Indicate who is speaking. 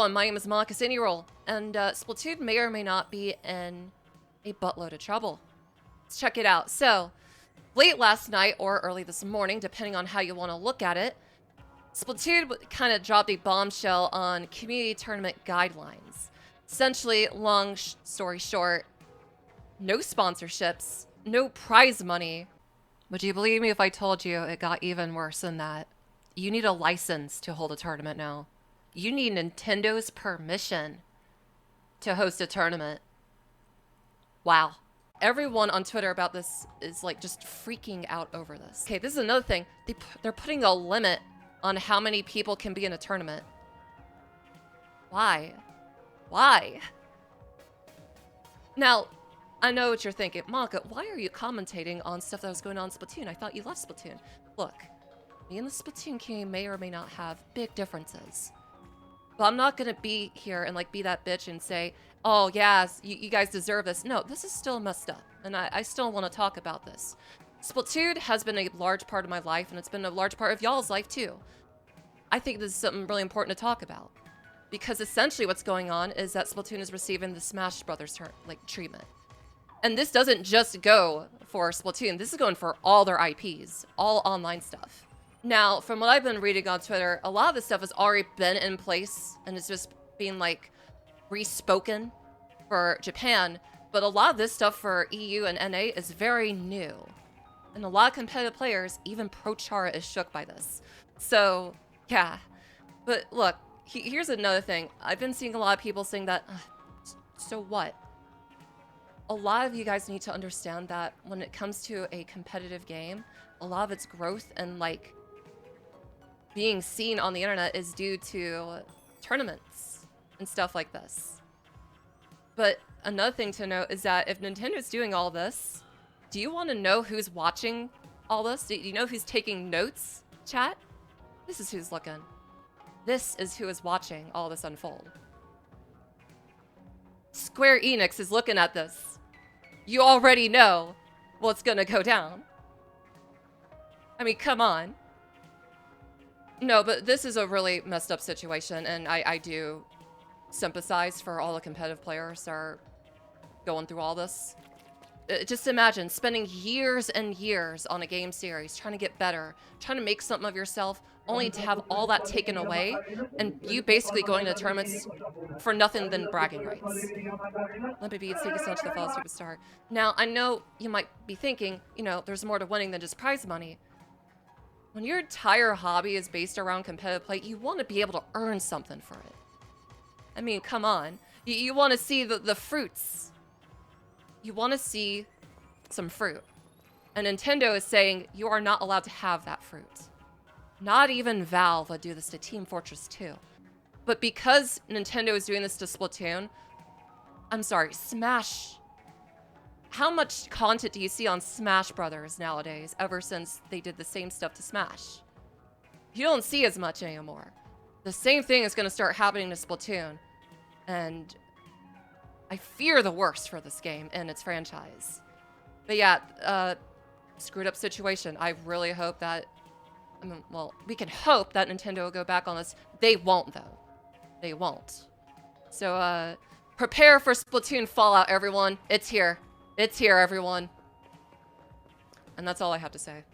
Speaker 1: everyone, my name is Monica Roll, and Splatoon may or may not be in a buttload of trouble. Let's check it out. So, late last night or early this morning, depending on how you want to look at it, Splatoon kind of dropped a bombshell on community tournament guidelines. Essentially, long story short, no sponsorships, no prize money. Would you believe me if I told you it got even worse than that? You need a license to hold a tournament now. You need Nintendo's permission to host a tournament. Wow. Everyone on Twitter about this is like just freaking out over this. Okay, this is another thing. They're putting a limit on how many people can be in a tournament. Why? Why? Now, I know what you're thinking. Monica, why are you commentating on stuff that was going on in Splatoon? I thought you left Splatoon. Look, me and the Splatoon community may or may not have big differences. But I'm not gonna be here and like be that bitch and say, oh yes, you guys deserve this. No, this is still messed up. And I still want to talk about this. Splatoon has been a large part of my life, and it's been a large part of y'all's life too. I think this is something really important to talk about. Because essentially what's going on is that Splatoon is receiving the Smash Brothers treatment. And this doesn't just go for Splatoon. This is going for all their IPs, all online stuff. Now, from what I've been reading on Twitter, a lot of this stuff has already been in place and it's just being like respoken for Japan. But a lot of this stuff for EU and NA is very new. And a lot of competitive players, even Pro Chara, is shook by this. So, yeah. But look, here's another thing. I've been seeing a lot of people saying that, so what? A lot of you guys need to understand that when it comes to a competitive game, a lot of its growth and like being seen on the internet is due to tournaments and stuff like this. But another thing to note is that if Nintendo's doing all this, do you want to know who's watching all this? Do you know who's taking notes, chat? This is who's looking. This is who is watching all this unfold. Square Enix is looking at this. You already know what's gonna go down. I mean, come on. No, but this is a really messed up situation, and I do sympathize for all the competitive players that are going through all this. Just imagine spending years and years on a game series, trying to get better, trying to make something of yourself, only to have all that taken away, and you basically going to tournaments for nothing than bragging rights. Let me be taking so much to the fellow superstar. Now, I know you might be thinking, you know, there's more to winning than just prize money. When your entire hobby is based around competitive play, you want to be able to earn something for it. I mean, come on. You want to see the fruits. You want to see some fruit. And Nintendo is saying you are not allowed to have that fruit. Not even Valve would do this to Team Fortress 2. But because Nintendo is doing this to Splatoon, I'm sorry, Smash. How much content do you see on Smash Brothers nowadays, ever since they did the same stuff to Smash? You don't see as much anymore. The same thing is going to start happening to Splatoon. And I fear the worst for this game and its franchise. But yeah, screwed up situation. I really hope that, I mean, well, we can hope that Nintendo will go back on this. They won't, though. They won't. So, prepare for Splatoon Fallout, everyone. It's here. It's here, everyone. And that's all I have to say.